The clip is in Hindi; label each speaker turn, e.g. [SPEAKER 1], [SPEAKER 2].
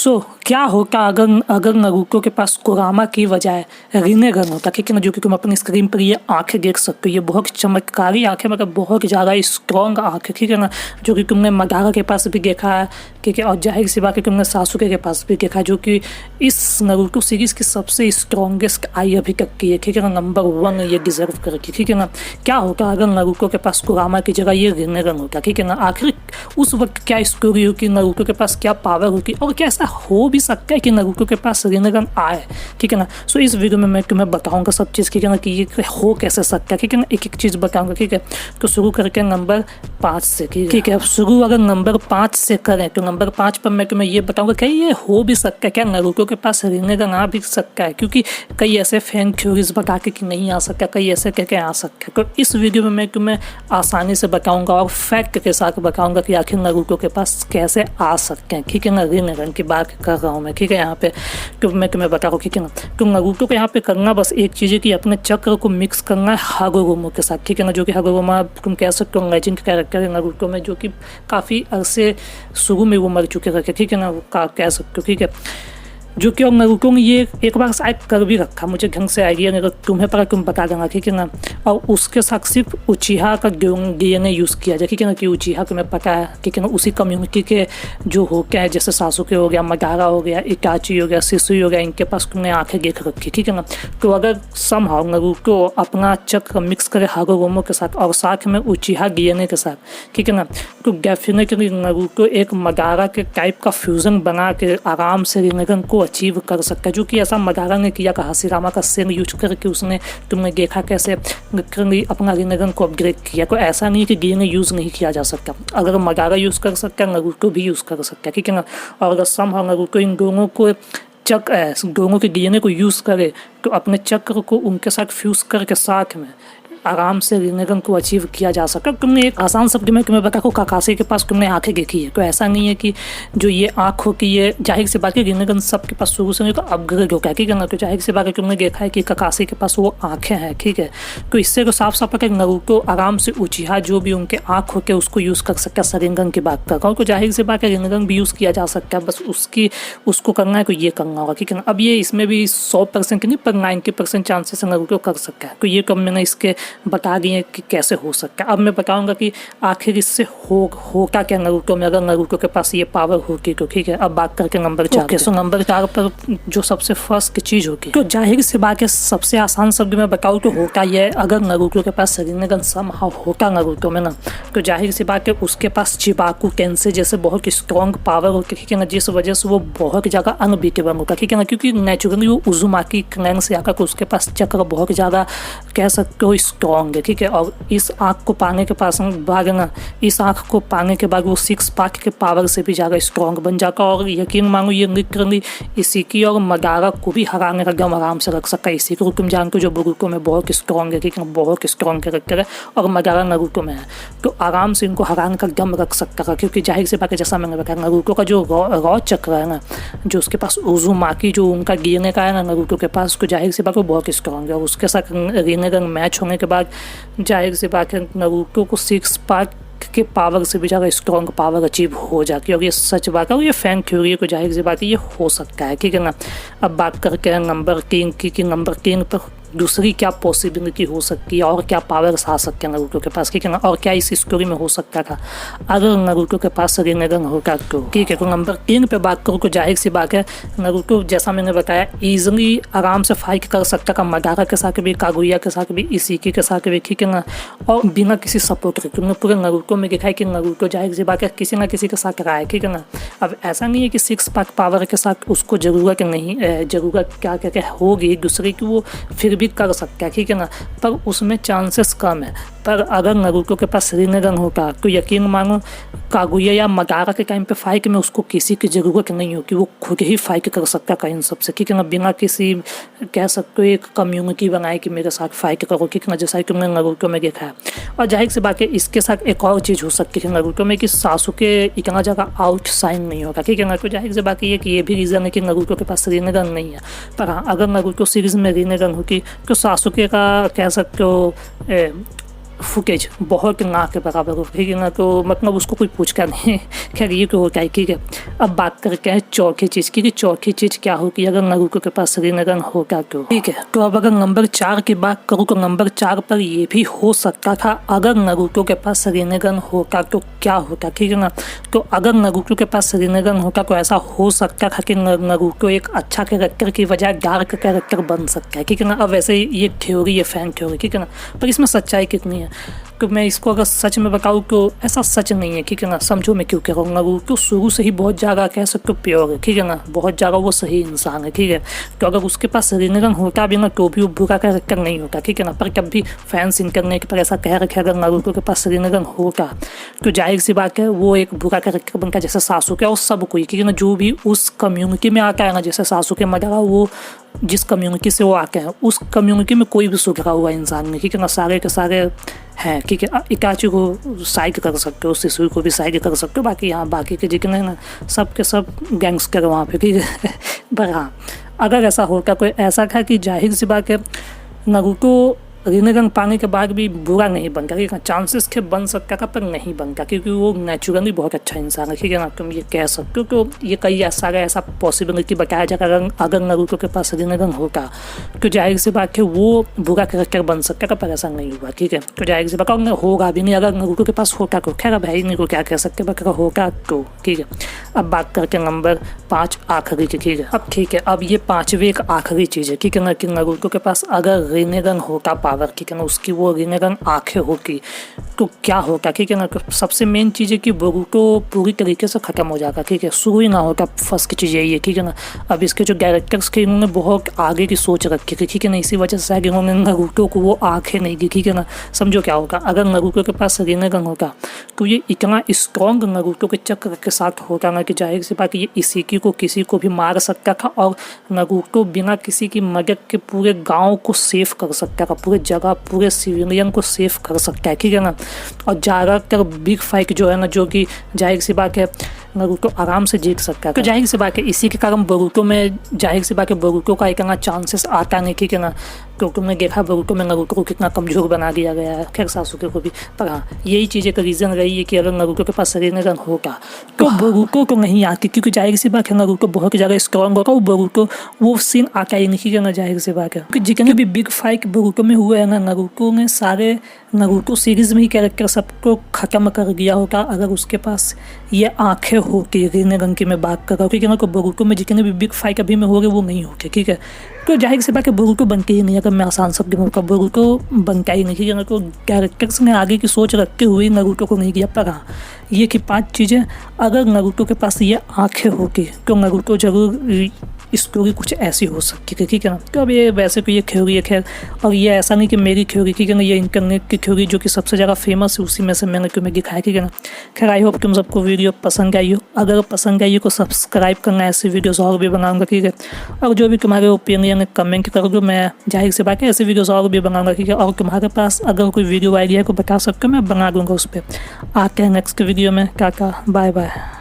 [SPEAKER 1] क्या होता अगर अगर नारुतो के पास कुरामा की बजाय रिनेगन होता, ठीक है ना, जो कि तुम अपनी स्क्रीन पर ये आंखें देख सकते हो, ये बहुत चमत्कारी आंखें, मतलब बहुत ज़्यादा स्ट्रॉन्ग आंखें, ठीक है ना, जो कि तुमने मदारा के पास भी देखा है, ठीक है, और जाहिर सी बात है तुमने सासुके के पास भी देखा, जो कि इस नारुतो सीरीज़ की सबसे स्ट्रॉन्गेस्ट आई अभी तक की है, ठीक है ना, नंबर 1 ये डिजर्व करती, ठीक है ना। क्या होता अगर नारुतो के पास कुरामा की जगह ये रिनेगन होता, ठीक है ना, आखिर उस वक्त क्या स्टोरी होगी, नारुतो के पास क्या पावर होगी, और क्या ऐसा हो भी सकता है कि नारुतो के पास रिनेगन आए, ठीक है ना। सो इस वीडियो में मैं तुम्हें बताऊंगा सब चीज़, ठीक है ना, कि ये हो कैसे सकता है, ठीक है ना, एक एक चीज़ बताऊंगा, ठीक है। तो शुरू करके नंबर 5 से, ठीक है। अब शुरू अगर नंबर 5 से करें तो नंबर 5 पर मैं तुम्हें ये बताऊंगा कि ये हो भी सकता है, क्या नारुतो के पास रिनेगन आ भी सकता है, क्योंकि कई ऐसे फैन थ्योरीज बता के कि नहीं आ सकता, कई ऐसे कह के आ सकता है। तो इस वीडियो में मैं तुम्हें आसानी से बताऊंगा और फैक्ट के साथ बताऊंगा कि आखिर नारुतो के पास कैसे आ सकते हैं, ठीक है ना। रिनेगन की बात कर रहा हूँ मैं, ठीक है, यहाँ पे तो मैं तुम्हें बता रहा हूँ, ठीक है ना। तो नारुतो को यहाँ पे करना बस एक चीज़ है कि अपने चक्र को मिक्स करना है हागोरोमो के साथ, ठीक है ना, जो कि हागोरोमा तुम कह सकते हो लेजेंड कैरेक्टर है नारुतो में, जो कि काफ़ी अरसे शुरू में वो मर चुके थे, ठीक है ना, वो कह सकते हो, ठीक है, जो कि और नारुतो ने ये एक बार शायद कर भी रखा, मुझे ढंग से आइडिया नहीं, अगर तुम्हें पता तुम बता देना, ठीक है ना। और उसके साथ सिर्फ उचिहा का डीएनए यूज़ किया जाए, ठीक है ना, कि उचिहा तुम्हें पता है, ठीक है ना, उसी कम्युनिटी के जो हो क्या है, जैसे सासुके हो गया, मदारा हो गया, इटाची हो गया, सिसुई हो गया, इनके पास तुमने आंखें देख रखी, ठीक है ना। तो अगर समहाउ नारुतो अपना चक्र मिक्स करे हागोरोमो के साथ और साथ में उचिहा डीएनए के साथ, ठीक है ना, तो डेफिनेटली नारुतो एक मदारा के टाइप का फ्यूज़न बना के आराम से रिनेगन को अचीव कर सकता है, जो कि ऐसा मदारा ने किया का हाशिरामा का सेम यूज करके उसने तुमने देखा कैसे अपना रिनेगन को अपग्रेड किया। तो ऐसा नहीं कि डीएनए यूज़ नहीं किया जा सकता, अगर मदारा यूज़ कर सकता है नारुतो भी यूज़ कर सकता है, ठीक है ना। और अगर समहाउ नारुतो इन दोनों को दोनों के डीएनए को यूज़ करे तो अपने चक्र को उनके साथ फ्यूज़ करके साथ में आराम से रिनेगन को अचीव किया जा सका। तुमने एक आसान शब्द में तुम्हें बता को काकाशी के पास तुमने आंखें देखी है, तो ऐसा नहीं है कि जो ये आँख हो कि ये जाहिर सी बात है रिनेगन सबके पास शुरू से नहीं तो अपग्रेड होगा, ठीक है ना। तो जाहिर सी बात है तुमने देखा है कि काकाशी के पास वो आँखें हैं, ठीक है। तो इससे तो साफ साफ है नारुतो आराम से उचिहा जो भी उनके आँख होकर उसको यूज़ कर सकता है। सरिंगन की बात कर रहा हूँ, तो जाहिर सी बात है रिनेगन भी यूज़ किया जा सकता है, बस उसको करना है तो ये करना होगा, ठीक है ना। अब ये इसमें भी 100% नहीं पर 90% चांसेस नारुतो कर सकता है, तो ये कम मैंने इसके बता दिए कि कैसे हो सकता है। अब मैं बताऊंगा कि आखिर इससे होगा क्या नारुतो में अगर नारुतो के पास ये पावर होगी तो, ठीक है। अब बात करके नंबर 4 सो नंबर 4 पर जो सबसे फर्स्ट चीज़ होगी, तो जाहिर सी बात है सबसे आसान शब्द में बताऊँ तो होता ये अगर नारुतो के पास रिनेगन समहाउ होता नारुतो में ना, तो जाहिर सी बात है उसके पास चिबाकू केंसे जैसे बहुत स्ट्रॉन्ग पावर होती, ठीक है ना, जिस वजह से वो बहुत ज़्यादा अनबीटेबल होता, ठीक है ना, क्योंकि नेचुरली वो उजुमाकी क्लैन से आकर उसके पास चक्र बहुत ज़्यादा कह सकते हो स्ट्रॉन्ग है, ठीक है। और इस आँख को पाने के पास बाद ना, इस आँख को पाने के बाद वो 6 पार्ट के पावर से भी ज़्यादा स्ट्रॉन्ग बन जाता, और यकीन मांगो ये लिटरली इशिकी और मदारा को भी हराने का दम आराम से रख सकता है। इशिकी को तुम जानते हो जो बोरुतो में बहुत स्ट्रॉन्ग है, ठीक है, बहुत स्ट्रॉन्ग कैरेक्टर है, और मदारा नारुतो में है, तो आराम से इनको हराने का दम रख सकता है। क्योंकि जाहिर से बात है जैसा मैंने बताया नारुतो का जो रॉ चक्र है ना, जो उसके पास उजुमाकी जो उनका डीएनए का है ना नारुतो के पास, तो जाहिर सी बात वो बहुत स्ट्रॉन्ग है, और उसके साथ रिनेगन मैच होने के बाद जाहिर सी बात है नारुतो को 6 पार्ट के पावर से भी ज़्यादा स्ट्रॉन्ग पावर अचीव हो जाती है, और ये सच बात है, और ये फैन थ्योरी को जाहिर सी बात है ये हो सकता है, ठीक है ना। अब बात करके नंबर 3 की कि नंबर 3 पर दूसरी क्या पॉसिबिलिटी हो सकती है और क्या पावर्स आ सकते हैं नारुतो के पास, ठीक है ना, और क्या इस स्टोरी में हो सकता था अगर नारुतो के पास रिनेगन होगा तो, ठीक है। तो नंबर 3 पे बात करूँ तो जाहिर सी बात है नारुतो जैसा मैंने बताया ईजिली आराम से फाइट कर सकता था मदारा के साथ भी, कागुया के साथ भी, इशिकी के साथ भी, ठीक है ना, और बिना किसी सपोर्ट के। तुमने पूरे नारुतो में देखा है कि नारुतो जाहिर सी बात है किसी ना किसी के साथ रहा है, ठीक है ना। अब ऐसा नहीं है कि 6 पार्ट पावर के साथ उसको ज़रूरत नहीं, ज़रूरत क्या कहते होगी दूसरे की, वो फिर भी कर सकता है, ठीक है ना, पर उसमें चांसेस कम है। पर अगर नारुतो के पास रिनेगन होगा तो यकीन मानो कागुया या मदारा के टाइम पे फाइट में उसको किसी की ज़रूरत नहीं होगी, वो खुद ही फाइट कर सकता है इन सबसे, ठीक है ना, बिना किसी कह सकते हो एक कम्युनिटी बनाए कि मेरे साथ फाइट करो, ठीक है ना, जैसा कि तुमने नारुतो में देखा है। और जाहिर सी बात है इसके साथ एक और चीज़ हो सकती है नारुतो में कि सासुके इतना ज़्यादा आउटशाइन नहीं होगा, ठीक है ना। तो जाहिर सी बात है कि ये भी रीज़न है कि नारुतो के पास रिनेगन नहीं है। पर हाँ अगर नारुतो सीरीज़ में रिनेगन होगी तो सासुके का कह सकते हो फुटेज बहुत ना के बराबर हो, ठीक है ना। तो मतलब उसको कोई पूछता नहीं। खैर ये तो होता है, ठीक है। अब बात करते हैं चौथी चीज़ की कि चौथी चीज़ क्या होगी अगर नारुतो के पास रिनेगन होगा तो, ठीक है। तो अब अगर नंबर 4 की बात करूँ तो नंबर 4 पर ये भी हो सकता था अगर नारुतो के पास रिनेगन होगा तो क्या होता, ठीक है ना। तो अगर नारुतो के पास रिनेगन होगा तो ऐसा हो सकता था कि नारुतो एक अच्छा कैरेक्टर की बजाय डार्क कैरेक्टर बन सकता है, ठीक है ना। अब वैसे ये थ्योरी है, फैन थ्योरी, ठीक है ना, पर इसमें सच्चाई कितनी है तो मैं इसको अगर सच में बताऊँ तो ऐसा सच नहीं है, ठीक है ना। समझो मैं क्यों कह रहा हूँ। नारुतो शुरू से ही बहुत ज़्यादा कह सकते हो प्योर है, ठीक है ना, बहुत ज़्यादा वो सही इंसान है, ठीक है। तो अगर उसके पास रिनेगन होता भी ना तो भी वो बुरा कैरेक्टर नहीं होता, ठीक है ना। पर कभी फैंस इंटरनेट पर ऐसा कह रखे अगर नारुतो के पास रिनेगन होता तो जाहिर सी बात है वो एक बुरा कैरेक्टर बनता जैसे सासुके और सब कोई, ठीक है ना, जो भी उस कम्युनिटी में आता है ना, जैसे सासुके मदारा वो जिस कम्युनिटी से वो आते हैं उस कम्युनिटी में कोई भी सुधरा हुआ इंसान नहीं, ठीक है ना, सारे के सारे हैं, ठीक है। इकाची को साइड कर सकते हो, शिशु को भी साइड कर सकते हो, बाकी यहाँ बाकी के जितने हैं ना सब के सब गैंगस्टर वहाँ पे, ठीक है। पर हाँ अगर ऐसा होता कोई ऐसा था कि जाहिर सी बात है नारुतो रिनेगन पाने के बाद भी बुरा नहीं बनता, ठीक है। चांसेस के बन सकता था पर नहीं बनता क्योंकि वो नेचुरली बहुत अच्छा इंसान है, ठीक है ना। तुम ये कह सकते हो तो ये कई सारा ऐसा पॉसिबिलिटी बताया जाएगा अगर नारुतो के पास रिनेगन होता तो जाहिर सी बात है वो बुरा कैरेक्टर बन सकता था, पर ऐसा नहीं हुआ, ठीक है। तो जाहिर सी बात होगा भी नहीं अगर नारुतो के पास होता तो, खैर भाई नहीं को क्या कह सकते, पर अगर होगा तो, ठीक है। अब बात करते हैं नंबर 5 आखिरी की, ठीक है। अब ठीक है, अब ये 5वीं एक आखिरी चीज़ है, ठीक है ना, कि नारुतो के पास अगर रिनेगन होता पावर, ठीक है ना, उसकी वो रिनेगन आंखें होगी तो क्या होता, ठीक है ना। तो सबसे मेन चीज़ है कि बोरुतो पूरी तरीके से ख़त्म हो जाएगा, ठीक है, शुरू ही ना होता। फर्स्ट की चीज़ यही है, ठीक है ना। अब इसके जो डायरेक्टर्स के इन्होंने बहुत आगे की सोच रखी थी, ठीक है ना, इसी वजह से शायद इन्होंने नारुतो को वो आंखें नहीं दी, ठीक है ना। समझो क्या होगा अगर नारुतो के पास रिनेगन होता तो ये इतना स्ट्रॉन्ग नारुतो के चक्र के साथ होता ना कि जाहिर सी बात ये इशिकी को किसी को भी मार सकता था और नारुतो बिना किसी की मदद के पूरे गाँव को सेव कर सकता था, पूरे जगह पूरे सिविलियन को सेव कर सकता है, ठीक है ना। और ज़्यादातर बिग फाइट जो है ना, जो कि जाहिर सी बात है नारुतो आराम से जीत सकता है। तो जाहिर सी बात है इसी के कारण बोरुतो में जाहिर सी बात है बोरुतो का इतना चांसेस आता नहीं, ठीक है ना। तो तुमने देखा बोरुतो में नारुतो को कितना कमज़ोर बना दिया गया है, खैर सासुके को भी। पर हाँ यही चीज़ें का रीज़न रही है कि अगर नारुतो के पास रिनेगन होगा तो बोरुतो को नहीं आती, क्योंकि जाहिर सी बात है नारुतो बहुत ज़्यादा स्ट्रॉन्ग होगा और बोरुतो वो सीन आता ही नहीं, ठीक है ना, जाहिर सी बात है। क्योंकि जितने भी बिग फाइट बोरुतो में हुए हैं ना, नारुतो ने सारे नारुतो सीरीज़ में ही कैरेक्टर सबको ख़त्म कर दिया होगा अगर उसके पास ये आंखें होती रिनेगन की मैं बात कर रहा हूँ, ठीक है ना। तो बोरुतो में जितने भी बिग फाइट अभी में हो रहे वो नहीं होते, ठीक है। तो जाहिर सी बात है बोरुतो बनते ही नहीं, अगर मैं आसान शब्द में का बोरुतो बनता ही नहीं, ठीक है ना। तो कैरेक्टर्स ने आगे की सोच रखते हुए नारुतो को नहीं किया। पर हाँ ये कि 5 चीज़ें अगर नारुतो के पास ये आंखें होती तो नारुतो जरूर स्टोरी कुछ ऐसी हो सकती है, ठीक है ना। तो अब ये वैसे तो ये थ्योरी है खैर, और ये ऐसा नहीं कि मेरी थ्योरी, ठीक है ना, ये इंटरनेट की थ्योरी जो कि सबसे ज़्यादा फेमस है उसी में से मैंने तुम्हें दिखाया, ठीक है ना। खैर आई होप तुम सबको वीडियो पसंद आई हो, अगर पसंद आई हो तो सब्सक्राइब करना, ऐसी वीडियोस और भी बनाऊंगा, ठीक है। और जो भी तुम्हारे ओपिनियन कमेंट कर दो, मैं जाहिर से बाकी ऐसी वीडियोस और भी बनाऊंगा, ठीक है। और तुम्हारे पास अगर कोई वीडियो आइडिया को बता सकते हो मैं बना दूंगा उस पर। आते हैं नेक्स्ट वीडियो में, टाटा बाय बाय।